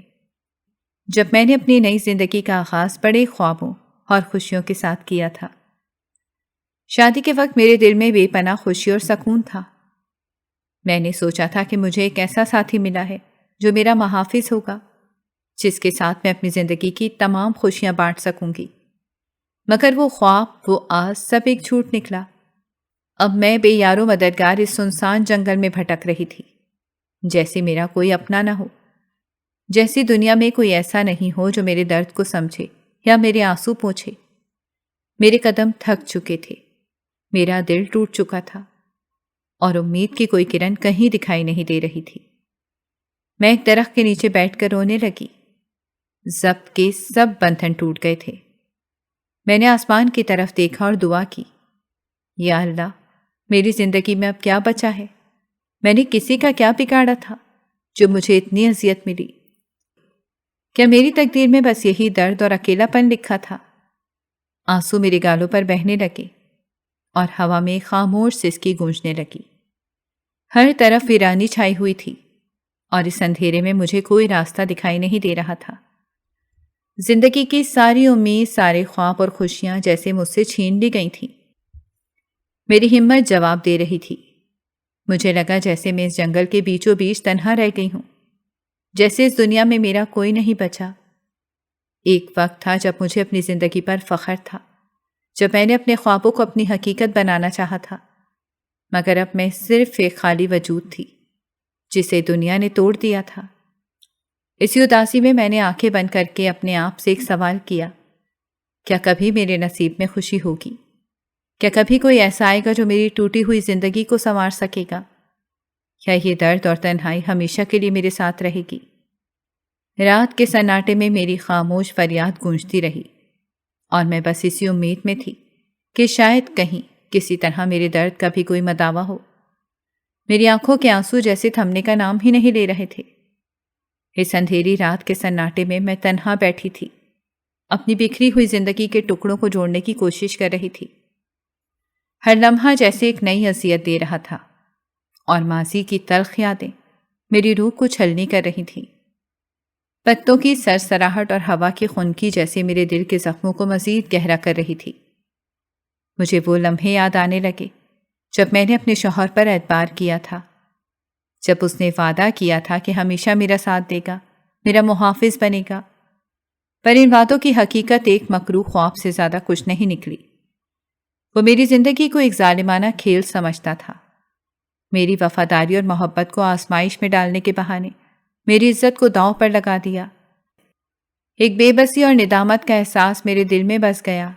جب میں نے اپنی نئی زندگی کا آغاز بڑے خوابوں اور خوشیوں کے ساتھ کیا تھا۔ شادی کے وقت میرے دل میں بے پناہ خوشی اور سکون تھا۔ میں نے سوچا تھا کہ مجھے ایک ایسا ساتھی ملا ہے جو میرا محافظ ہوگا، جس کے ساتھ میں اپنی زندگی کی تمام خوشیاں بانٹ سکوں گی۔ مگر وہ خواب، وہ آس، سب ایک جھوٹ نکلا۔ اب میں بے یار و مددگار اس سنسان جنگل میں بھٹک رہی تھی، جیسے میرا کوئی اپنا نہ ہو، جیسی دنیا میں کوئی ایسا نہیں ہو جو میرے درد کو سمجھے یا میرے آنسو پوچھے۔ میرے قدم تھک چکے تھے، میرا دل ٹوٹ چکا تھا، اور امید کی کوئی کرن کہیں دکھائی نہیں دے رہی تھی۔ میں ایک درخت کے نیچے بیٹھ کر رونے لگی۔ ضبط کے سب بندھن ٹوٹ گئے تھے۔ میں نے آسمان کی طرف دیکھا اور دعا کی، یا اللہ، میری زندگی میں اب کیا بچا ہے؟ میں نے کسی کا کیا بگاڑا تھا جو مجھے اتنی اذیت ملی؟ کیا میری تقدیر میں بس یہی درد اور اکیلا پن لکھا تھا؟ آنسو میرے گالوں پر بہنے لگے اور ہوا میں خاموش سسکی گونجنے لگی۔ ہر طرف ویرانی چھائی ہوئی تھی اور اس اندھیرے میں مجھے کوئی راستہ دکھائی نہیں دے رہا تھا۔ زندگی کی ساری امید، سارے خواب اور خوشیاں جیسے مجھ سے چھین لی گئی تھیں۔ میری ہمت جواب دے رہی تھی۔ مجھے لگا جیسے میں اس جنگل کے بیچوں بیچ تنہا رہ گئی ہوں، جیسے اس دنیا میں میرا کوئی نہیں بچا۔ ایک وقت تھا جب مجھے اپنی زندگی پر فخر تھا، جب میں نے اپنے خوابوں کو اپنی حقیقت بنانا چاہا تھا، مگر اب میں صرف ایک خالی وجود تھی جسے دنیا نے توڑ دیا تھا۔ اسی اداسی میں نے آنکھیں بند کر کے اپنے آپ سے ایک سوال کیا، کیا کبھی میرے نصیب میں خوشی ہوگی؟ کیا کبھی کوئی ایسا آئے گا جو میری ٹوٹی ہوئی زندگی کو سنوار سکے گا؟ کیا یہ درد اور تنہائی ہمیشہ کے لیے میرے ساتھ رہے گی؟ رات کے سناٹے میں میری خاموش فریاد گونجتی رہی، اور میں بس اسی امید میں تھی کہ شاید کہیں کسی طرح میرے درد کا بھی کوئی مداوا ہو۔ میری آنکھوں کے آنسو جیسے تھمنے کا نام ہی نہیں لے رہے تھے۔ اس اندھیری رات کے سناٹے میں تنہا بیٹھی تھی، اپنی بکھری ہوئی زندگی کے ٹکڑوں کو جوڑنے کی کوشش کر رہی تھی۔ ہر لمحہ جیسے ایک نئی اذیت دے رہا تھا، اور ماضی کی تلخ یادیں میری روح کو چھلنی کر رہی تھیں۔ پتوں کی سرسراہٹ اور ہوا کی خنکی جیسے میرے دل کے زخموں کو مزید گہرا کر رہی تھی۔ مجھے وہ لمحے یاد آنے لگے جب میں نے اپنے شوہر پر اعتبار کیا تھا، جب اس نے وعدہ کیا تھا کہ ہمیشہ میرا ساتھ دے گا، میرا محافظ بنے گا۔ پر ان وعدوں کی حقیقت ایک مکروہ خواب سے زیادہ کچھ نہیں نکلی۔ وہ میری زندگی کو ایک ظالمانہ کھیل سمجھتا تھا۔ میری وفاداری اور محبت کو آزمائش میں ڈالنے کے بہانے میری عزت کو داؤں پر لگا دیا۔ ایک بے بسی اور ندامت کا احساس میرے دل میں بس گیا۔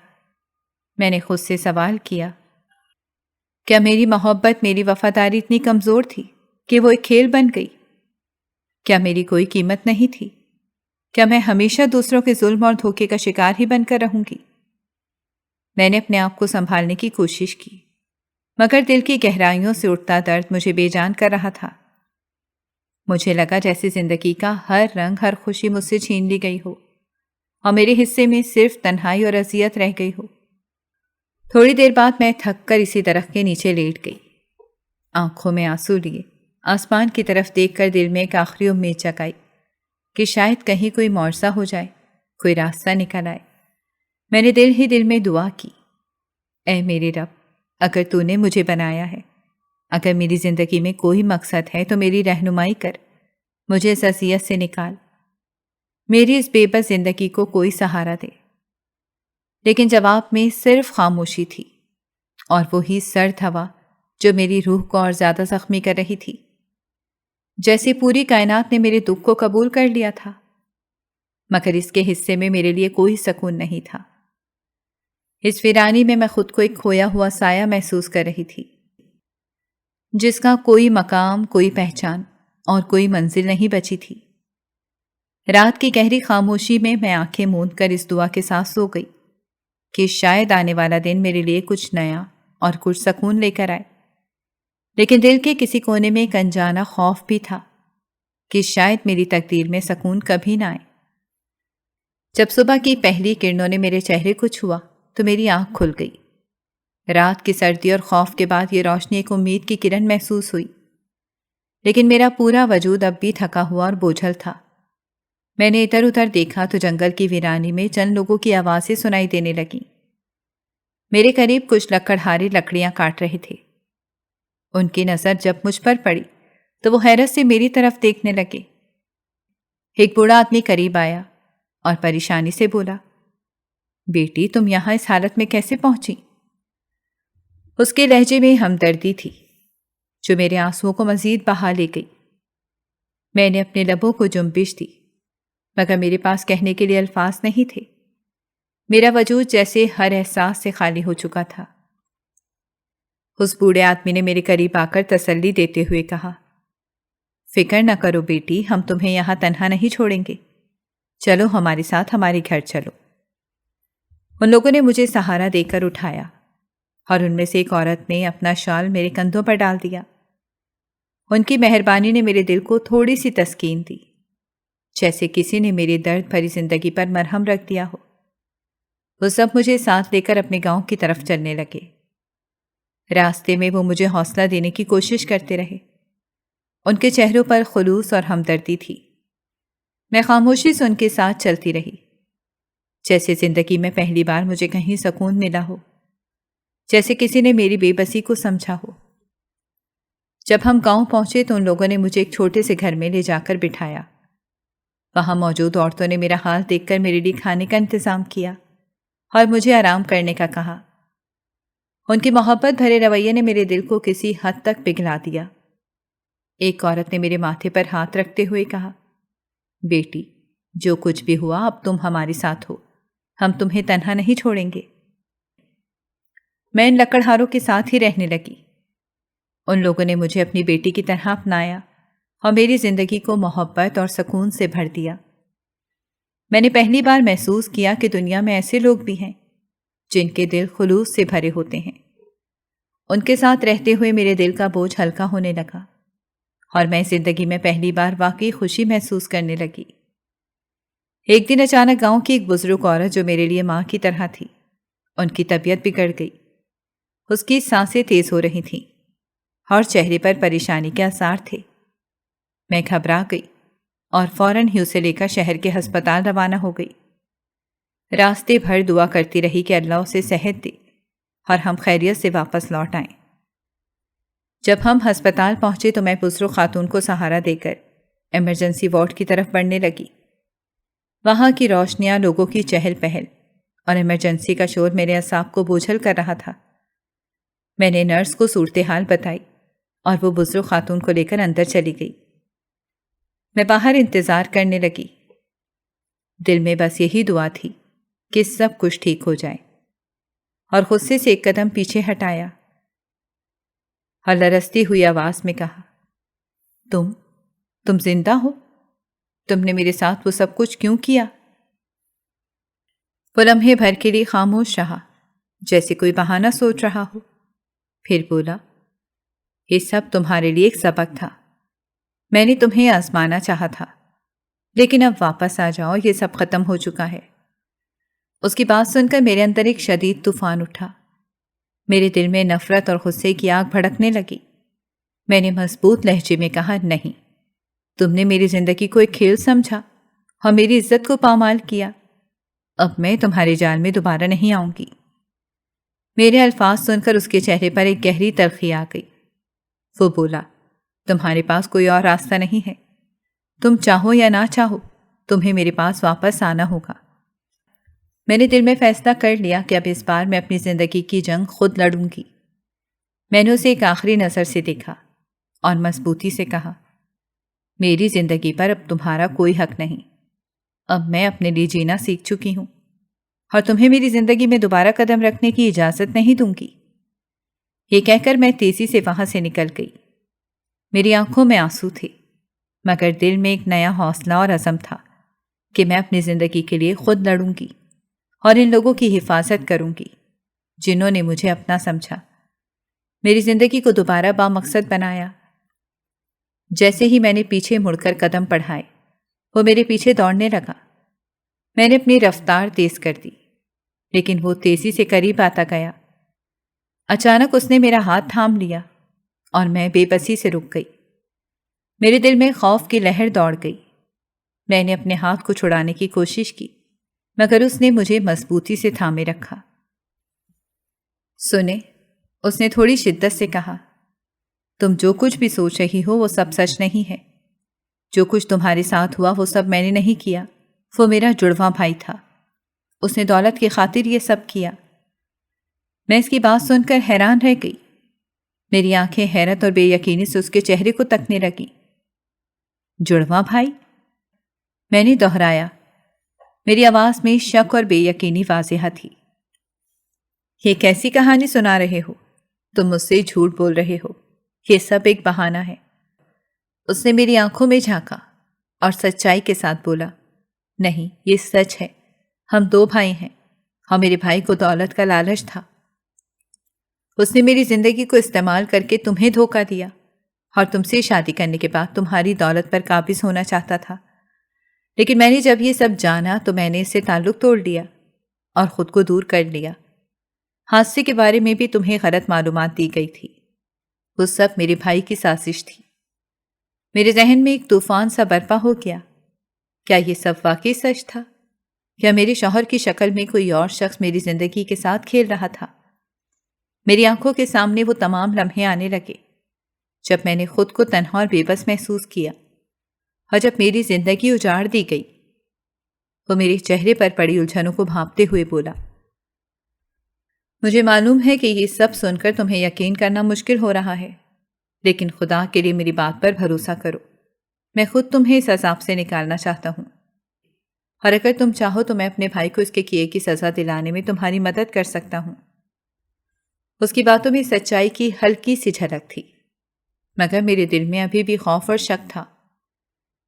میں نے خود سے سوال کیا، کیا میری محبت، میری وفاداری اتنی کمزور تھی کہ وہ ایک کھیل بن گئی؟ کیا میری کوئی قیمت نہیں تھی؟ کیا میں ہمیشہ دوسروں کے ظلم اور دھوکے کا شکار ہی بن کر رہوں گی؟ میں نے اپنے آپ کو سنبھالنے کی کوشش کی، مگر دل کی گہرائیوں سے اٹھتا درد مجھے بے جان کر رہا تھا۔ مجھے لگا جیسے زندگی کا ہر رنگ، ہر خوشی مجھ سے چھین لی گئی ہو، اور میرے حصے میں صرف تنہائی اور اذیت رہ گئی ہو۔ تھوڑی دیر بعد میں تھک کر اسی درخت کے نیچے لیٹ گئی، آنکھوں میں آنسو لیے آسمان کی طرف دیکھ کر دل میں ایک آخری امید جگائی کہ شاید کہیں کوئی معجزہ ہو جائے، کوئی راستہ نکل آئے۔ میں نے دل ہی دل میں دعا کی، اے میرے رب، اگر تو نے مجھے بنایا ہے، اگر میری زندگی میں کوئی مقصد ہے تو میری رہنمائی کر، مجھے اس اذیت سے نکال، میری اس بے بس زندگی کو کوئی سہارا دے۔ لیکن جواب میں صرف خاموشی تھی، اور وہی سرد ہوا جو میری روح کو اور زیادہ زخمی کر رہی تھی، جیسے پوری کائنات نے میرے دکھ کو قبول کر لیا تھا، مگر اس کے حصے میں میرے لیے کوئی سکون نہیں تھا۔ اس ویرانی میں خود کو ایک کھویا ہوا سایہ محسوس کر رہی تھی۔ جس کا کوئی مقام، کوئی پہچان اور کوئی منزل نہیں بچی تھی۔ رات کی گہری خاموشی میں آنکھیں موند کر اس دعا کے ساتھ سو گئی کہ شاید آنے والا دن میرے لیے کچھ نیا اور کچھ سکون لے کر آئے۔ لیکن دل کے کسی کونے میں ایک انجانا خوف بھی تھا کہ شاید میری تقدیر میں سکون کبھی نہ آئے۔ جب صبح کی پہلی کرنوں نے میرے چہرے کو چھوا تو میری آنکھ کھل گئی۔ رات کی سردی اور خوف کے بعد یہ روشنی ایک امید کی کرن محسوس ہوئی، لیکن میرا پورا وجود اب بھی تھکا ہوا اور بوجھل تھا۔ میں نے ادھر ادھر دیکھا تو جنگل کی ویرانی میں چند لوگوں کی آوازیں سنائی دینے لگیں۔ میرے قریب کچھ لکڑہارے لکڑیاں کاٹ رہے تھے۔ ان کی نظر جب مجھ پر پڑی تو وہ حیرت سے میری طرف دیکھنے لگے۔ ایک بوڑھا آدمی قریب آیا اور پریشانی سے بولا، بیٹی تم یہاں اس حالت میں کیسے پہنچی؟ اس کے لہجے میں ہمدردی تھی جو میرے آنسوؤں کو مزید بہا لے گئی۔ میں نے اپنے لبوں کو جنبش دی مگر میرے پاس کہنے کے لیے الفاظ نہیں تھے۔ میرا وجود جیسے ہر احساس سے خالی ہو چکا تھا۔ اس بوڑھے آدمی نے میرے قریب آ کر تسلی دیتے ہوئے کہا، فکر نہ کرو بیٹی، ہم تمہیں یہاں تنہا نہیں چھوڑیں گے، چلو ہمارے ساتھ ہمارے گھر چلو۔ ان لوگوں نے مجھے سہارا دے کر اٹھایا اور ان میں سے ایک عورت نے اپنا شال میرے کندھوں پر ڈال دیا۔ ان کی مہربانی نے میرے دل کو تھوڑی سی تسکین دی، جیسے کسی نے میری درد بھری زندگی پر مرہم رکھ دیا ہو۔ وہ سب مجھے ساتھ لے کر اپنے گاؤں کی طرف چلنے لگے۔ راستے میں وہ مجھے حوصلہ دینے کی کوشش کرتے رہے۔ ان کے چہروں پر خلوص اور ہمدردی تھی۔ میں خاموشی سے ان کے ساتھ چلتی رہی، جیسے زندگی میں پہلی بار مجھے کہیں سکون ملا ہو، جیسے کسی نے میری بے بسی کو سمجھا ہو۔ جب ہم گاؤں پہنچے تو ان لوگوں نے مجھے ایک چھوٹے سے گھر میں لے جا کر بٹھایا۔ وہاں موجود عورتوں نے میرا حال دیکھ کر میرے لیے کھانے کا انتظام کیا اور مجھے آرام کرنے کا کہا۔ ان کی محبت بھرے رویے نے میرے دل کو کسی حد تک پگھلا دیا۔ ایک عورت نے میرے ماتھے پر ہاتھ رکھتے ہوئے کہا، بیٹی جو کچھ بھی ہوا اب تم ہمارے ساتھ ہو، ہم تمہیں تنہا نہیں چھوڑیں گے۔ میں ان لکڑہاروں کے ساتھ ہی رہنے لگی۔ ان لوگوں نے مجھے اپنی بیٹی کی طرح اپنایا اور میری زندگی کو محبت اور سکون سے بھر دیا۔ میں نے پہلی بار محسوس کیا کہ دنیا میں ایسے لوگ بھی ہیں جن کے دل خلوص سے بھرے ہوتے ہیں۔ ان کے ساتھ رہتے ہوئے میرے دل کا بوجھ ہلکا ہونے لگا اور میں زندگی میں پہلی بار واقعی خوشی محسوس کرنے لگی۔ ایک دن اچانک گاؤں کی ایک بزرگ عورت جو میرے لیے ماں کی طرح تھی، ان کی طبیعت بگڑ گئی۔ اس کی سانسیں تیز ہو رہی تھیں اور چہرے پر پریشانی کے آثار تھے۔ میں گھبرا گئی اور فوراً ہی اسے لے کر شہر کے ہسپتال روانہ ہو گئی۔ راستے بھر دعا کرتی رہی کہ اللہ اسے صحت دے اور ہم خیریت سے واپس لوٹ آئیں۔ جب ہم ہسپتال پہنچے تو میں بزرگ خاتون کو سہارا دے کر ایمرجنسی وارڈ کی طرف بڑھنے لگی۔ وہاں کی روشنیاں، لوگوں کی چہل پہل اور ایمرجنسی کا شور میرے اعصاب کو بوجھل کر رہا تھا۔ میں نے نرس کو صورتحال بتائی اور وہ بزرگ خاتون کو لے کر اندر چلی گئی۔ میں باہر انتظار کرنے لگی۔ دل میں بس یہی دعا تھی کہ سب کچھ ٹھیک ہو جائے، اور غصے سے ایک قدم پیچھے ہٹایا اور لرزتی ہوئی آواز میں کہا، تم زندہ ہو؟ تم نے میرے ساتھ وہ سب کچھ کیوں کیا؟ وہ لمحے بھر کے لیے خاموش رہا، جیسے کوئی بہانہ سوچ رہا ہو، پھر بولا، یہ سب تمہارے لیے ایک سبق تھا۔ میں نے تمہیں آزمانا چاہا تھا، لیکن اب واپس آ جاؤ، یہ سب ختم ہو چکا ہے۔ اس کی بات سن کر میرے اندر ایک شدید طوفان اٹھا۔ میرے دل میں نفرت اور غصے کی آگ بھڑکنے لگی۔ میں نے مضبوط لہجے میں کہا، نہیں، تم نے میری زندگی کو ایک کھیل سمجھا اور میری عزت کو پامال کیا۔ اب میں تمہارے جال میں دوبارہ نہیں آؤں گی۔ میرے الفاظ سن کر اس کے چہرے پر ایک گہری تلخی آ گئی۔ وہ بولا، تمہارے پاس کوئی اور راستہ نہیں ہے۔ تم چاہو یا نہ چاہو، تمہیں میرے پاس واپس آنا ہوگا۔ میں نے دل میں فیصلہ کر لیا کہ اب اس بار میں اپنی زندگی کی جنگ خود لڑوں گی۔ میں نے اسے ایک آخری نظر سے دیکھا اور مضبوطی سے کہا، میری زندگی پر اب تمہارا کوئی حق نہیں۔ اب میں اپنے لیے جینا سیکھ چکی ہوں اور تمہیں میری زندگی میں دوبارہ قدم رکھنے کی اجازت نہیں دوں گی۔ یہ کہہ کر میں تیزی سے وہاں سے نکل گئی میری آنکھوں میں آنسو تھے، مگر دل میں ایک نیا حوصلہ اور عزم تھا کہ میں اپنی زندگی کے لیے خود لڑوں گی اور ان لوگوں کی حفاظت کروں گی جنہوں نے مجھے اپنا سمجھا، میری زندگی کو دوبارہ بامقصد بنایا۔ جیسے ہی میں نے پیچھے مڑ کر قدم بڑھائے، وہ میرے پیچھے دوڑنے لگا۔ میں نے اپنی رفتار تیز کر دی، لیکن وہ تیزی سے قریب آتا گیا۔ اچانک اس نے میرا ہاتھ تھام لیا اور میں بے بسی سے رک گئی۔ میرے دل میں خوف کی لہر دوڑ گئی۔ میں نے اپنے ہاتھ کو چھڑانے کی کوشش کی، مگر اس نے مجھے مضبوطی سے تھامے رکھا۔ سنیں، اس نے تھوڑی شدت سے کہا، تم جو کچھ بھی سوچ رہی ہو وہ سب سچ نہیں ہے۔ جو کچھ تمہارے ساتھ ہوا وہ سب میں نے نہیں کیا، وہ میرا جڑواں بھائی تھا۔ اس نے دولت کی خاطر یہ سب کیا۔ میں اس کی بات سن کر حیران رہ گئی۔ میری آنکھیں حیرت اور بے یقینی سے اس کے چہرے کو تکنے لگیں۔ جڑواں بھائی؟ میں نے دہرایا۔ میری آواز میں شک اور بے یقینی واضح تھی۔ یہ کیسی کہانی سنا رہے ہو؟ تم مجھ سے جھوٹ بول رہے ہو، یہ سب ایک بہانہ ہے۔ اس نے میری آنکھوں میں جھانکا اور سچائی کے ساتھ بولا، نہیں، یہ سچ ہے، ہم 2 بھائی ہیں اور میرے بھائی کو دولت کا لالچ تھا۔ اس نے میری زندگی کو استعمال کر کے تمہیں دھوکہ دیا اور تم سے شادی کرنے کے بعد تمہاری دولت پر قابض ہونا چاہتا تھا۔ لیکن میں نے جب یہ سب جانا تو میں نے اس سے تعلق توڑ لیا اور خود کو دور کر لیا۔ حادثے کے بارے میں بھی تمہیں غلط معلومات دی گئی تھی۔ وہ سب میرے بھائی کی سازش تھی۔ میرے ذہن میں ایک طوفان سا برپا ہو گیا۔ کیا یہ سب واقعی سچ تھا؟ کیا میرے شوہر کی شکل میں کوئی اور شخص میری زندگی کے ساتھ کھیل رہا تھا؟ میری آنکھوں کے سامنے وہ تمام لمحے آنے لگے جب میں نے خود کو تنہا اور بے بس محسوس کیا، اور جب میری زندگی اجاڑ دی گئی۔ وہ میرے چہرے پر پڑی الجھنوں کو بھانپتے ہوئے بولا، مجھے معلوم ہے کہ یہ سب سن کر تمہیں یقین کرنا مشکل ہو رہا ہے، لیکن خدا کے لیے میری بات پر بھروسہ کرو۔ میں خود تمہیں اس عذاب سے نکالنا چاہتا ہوں، اور اگر تم چاہو تو میں اپنے بھائی کو اس کے کیے کی سزا دلانے میں تمہاری مدد کر سکتا ہوں۔ اس کی باتوں میں سچائی کی ہلکی سی جھلک تھی، مگر میرے دل میں ابھی بھی خوف اور شک تھا۔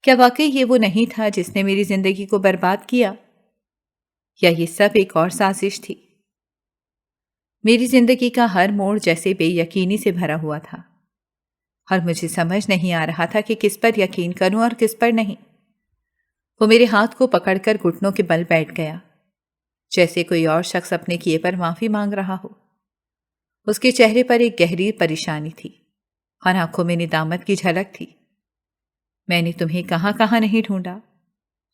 کیا واقعی یہ وہ نہیں تھا جس نے میری زندگی کو برباد کیا، یا یہ سب ایک اور سازش تھی؟ میری زندگی کا ہر موڑ جیسے بے یقینی سے بھرا ہوا تھا، اور مجھے سمجھ نہیں آ رہا تھا کہ کس پر یقین کروں اور کس پر نہیں۔ وہ میرے ہاتھ کو پکڑ کر گھٹنوں کے بل بیٹھ گیا، جیسے کوئی اور شخص اپنے کیے پر معافی مانگ رہا ہو۔ اس کے چہرے پر ایک گہری پریشانی تھی اور آنکھوں میں ندامت کی جھلک تھی۔ میں نے تمہیں کہاں کہاں نہیں ڈھونڈا،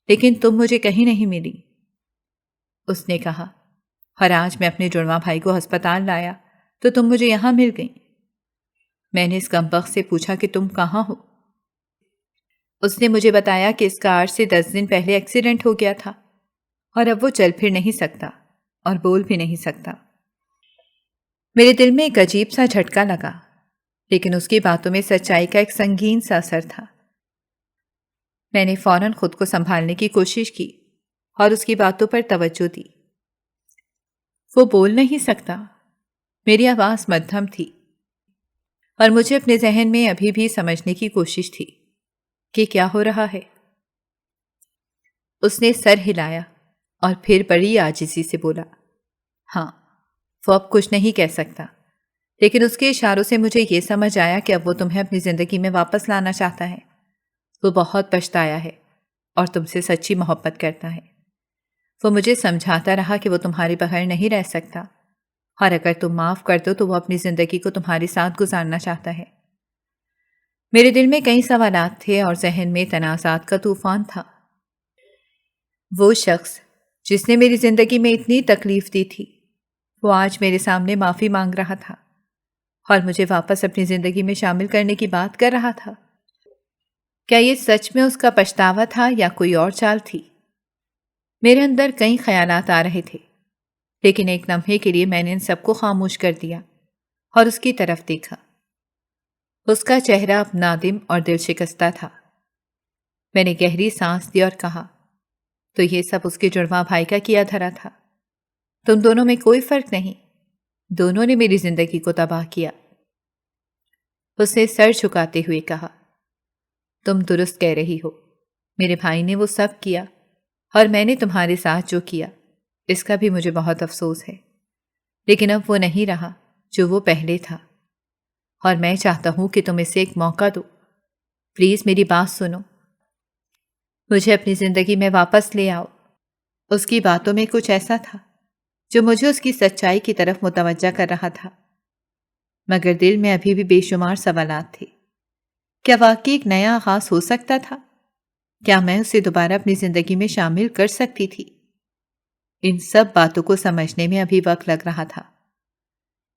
لیکن تم مجھے کہیں نہیں ملی، اس نے کہا، اور آج میں اپنے جڑواں بھائی کو ہسپتال لایا تو تم مجھے یہاں مل گئیں۔ میں نے اس کمبخت سے پوچھا کہ تم کہاں ہو؟ اس نے مجھے بتایا کہ اس کا آج سے 10 دن پہلے ایکسیڈنٹ ہو گیا تھا اور اب وہ چل پھر نہیں سکتا اور بول بھی نہیں سکتا۔ میرے دل میں ایک عجیب سا جھٹکا لگا، لیکن اس کی باتوں میں سچائی کا ایک سنگین سا اثر تھا۔ میں نے فوراً خود کو سنبھالنے کی کوشش کی اور اس کی باتوں پر توجہ دی۔ وہ بول نہیں سکتا، میری آواز مدھم تھی، اور مجھے اپنے ذہن میں ابھی بھی سمجھنے کی کوشش تھی کہ کیا ہو رہا ہے۔ اس نے سر ہلایا اور پھر بڑی عاجزی سے بولا، ہاں، وہ اب کچھ نہیں کہہ سکتا، لیکن اس کے اشاروں سے مجھے یہ سمجھ آیا کہ اب وہ تمہیں اپنی زندگی میں واپس لانا چاہتا ہے۔ وہ بہت پچھتایا ہے اور تم سے سچی محبت کرتا ہے۔ وہ مجھے سمجھاتا رہا کہ وہ تمہارے بغیر نہیں رہ سکتا، اور اگر تم معاف کر دو تو وہ اپنی زندگی کو تمہارے ساتھ گزارنا چاہتا ہے۔ میرے دل میں کئی سوالات تھے اور ذہن میں تنازعات کا طوفان تھا۔ وہ شخص جس نے میری زندگی میں اتنی تکلیف دی تھی، وہ آج میرے سامنے معافی مانگ رہا تھا اور مجھے واپس اپنی زندگی میں شامل کرنے کی بات کر رہا تھا۔ کیا یہ سچ میں اس کا پچھتاوا تھا یا کوئی اور چال تھی؟ میرے اندر کئی خیالات آ رہے تھے، لیکن ایک لمحے کے لیے میں نے ان سب کو خاموش کر دیا اور اس کی طرف دیکھا۔ اس کا چہرہ اب نادم اور دل شکستہ تھا۔ میں نے گہری سانس دی اور کہا، تو یہ سب اس کے جڑواں بھائی کا کیا دھرا تھا؟ تم دونوں میں کوئی فرق نہیں، دونوں نے میری زندگی کو تباہ کیا۔ اس نے سر جھکاتے ہوئے کہا، تم درست کہہ رہی ہو، میرے بھائی نے وہ سب کیا اور میں نے تمہارے ساتھ جو کیا اس کا بھی مجھے بہت افسوس ہے، لیکن اب وہ نہیں رہا جو وہ پہلے تھا، اور میں چاہتا ہوں کہ تم اسے ایک موقع دو۔ پلیز میری بات سنو، مجھے اپنی زندگی میں واپس لے آؤ۔ اس کی باتوں میں کچھ ایسا تھا جو مجھے اس کی سچائی کی طرف متوجہ کر رہا تھا، مگر دل میں ابھی بھی بے شمار سوالات تھے۔ کیا واقعی ایک نیا آغاز ہو سکتا تھا؟ کیا میں اسے دوبارہ اپنی زندگی میں شامل کر سکتی تھی؟ ان سب باتوں کو سمجھنے میں ابھی وقت لگ رہا تھا،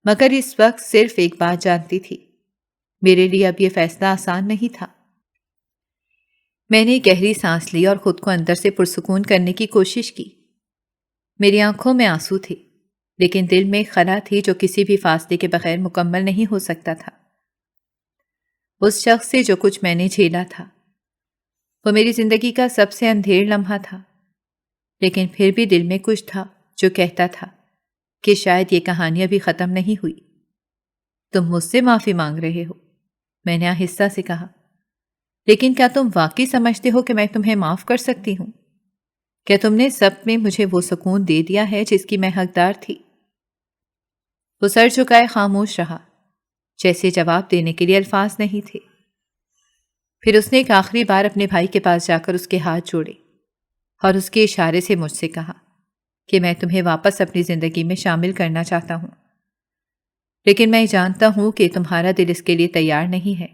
مگر اس وقت صرف ایک بات جانتی تھی، میرے لیے اب یہ فیصلہ آسان نہیں تھا۔ میں نے گہری سانس لی اور خود کو اندر سے پرسکون کرنے کی کوشش کی۔ میری آنکھوں میں آنسو تھے، لیکن دل میں خلا تھی جو کسی بھی فاصلے کے بغیر مکمل نہیں ہو سکتا تھا۔ اس شخص سے جو کچھ میں نے جھیلا تھا وہ میری زندگی کا سب سے اندھیر لمحہ تھا، لیکن پھر بھی دل میں کچھ تھا جو کہتا تھا کہ شاید یہ کہانی ابھی ختم نہیں ہوئی۔ تم مجھ سے معافی مانگ رہے ہو، میں نے آہستہ سے کہا، لیکن کیا تم واقعی سمجھتے ہو کہ میں تمہیں معاف کر سکتی ہوں؟ کیا تم نے سب میں مجھے وہ سکون دے دیا ہے جس کی میں حقدار تھی؟ وہ سر جھکائے خاموش رہا، جیسے جواب دینے کے لیے الفاظ نہیں تھے۔ پھر اس نے ایک آخری بار اپنے بھائی کے پاس جا کر اس کے ہاتھ جوڑے اور اس کے اشارے سے مجھ سے کہا کہ میں تمہیں واپس اپنی زندگی میں شامل کرنا چاہتا ہوں، لیکن میں جانتا ہوں کہ تمہارا دل اس کے لیے تیار نہیں ہے۔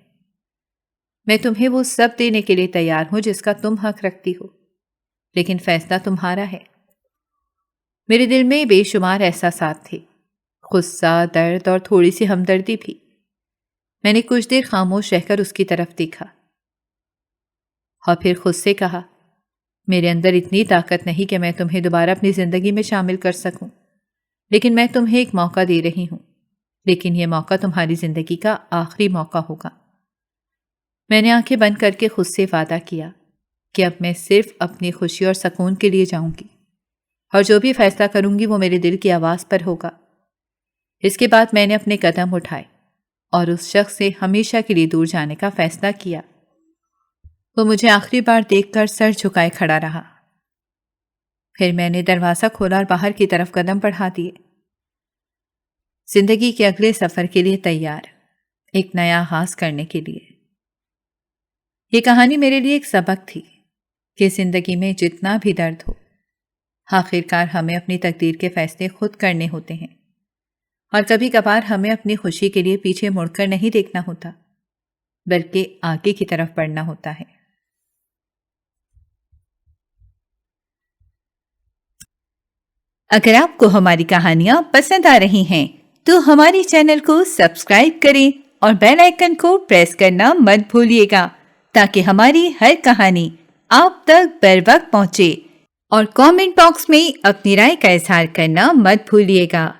میں تمہیں وہ سب دینے کے لیے تیار ہوں جس کا تم حق رکھتی ہو، لیکن فیصلہ تمہارا ہے۔ میرے دل میں بے شمار احساسات تھے، غصہ، درد اور تھوڑی سی ہمدردی بھی۔ میں نے کچھ دیر خاموش رہ کر اس کی طرف دیکھا اور پھر خود سے کہا، میرے اندر اتنی طاقت نہیں کہ میں تمہیں دوبارہ اپنی زندگی میں شامل کر سکوں، لیکن میں تمہیں ایک موقع دے رہی ہوں، لیکن یہ موقع تمہاری زندگی کا آخری موقع ہوگا۔ میں نے آنکھیں بند کر کے خود سے وعدہ کیا کہ اب میں صرف اپنی خوشی اور سکون کے لیے جاؤں گی، اور جو بھی فیصلہ کروں گی وہ میرے دل کی آواز پر ہوگا۔ اس کے بعد میں نے اپنے قدم اٹھائے اور اس شخص سے ہمیشہ کے لیے دور جانے کا فیصلہ کیا۔ وہ مجھے آخری بار دیکھ کر سر جھکائے کھڑا رہا۔ پھر میں نے دروازہ کھولا اور باہر کی طرف قدم بڑھا دیے، زندگی کے اگلے سفر کے لیے تیار، ایک نیا آغاز کرنے کے لیے۔ یہ کہانی میرے لیے ایک سبق تھی کہ زندگی میں جتنا بھی درد ہو، آخر کار ہمیں اپنی تقدیر کے فیصلے خود کرنے ہوتے ہیں، اور کبھی کبھار ہمیں اپنی خوشی کے لیے پیچھے مڑ کر نہیں دیکھنا ہوتا، بلکہ آگے کی طرف بڑھنا ہوتا ہے۔ اگر آپ کو ہماری کہانیاں پسند آ رہی ہیں تو ہمارے چینل کو سبسکرائب کریں اور بیل آئیکن کو پریس کرنا مت بھولیے گا تاکہ ہماری ہر کہانی آپ تک بر وقت پہنچے، اور کامنٹ باکس میں اپنی رائے کا اظہار کرنا مت بھولیے گا۔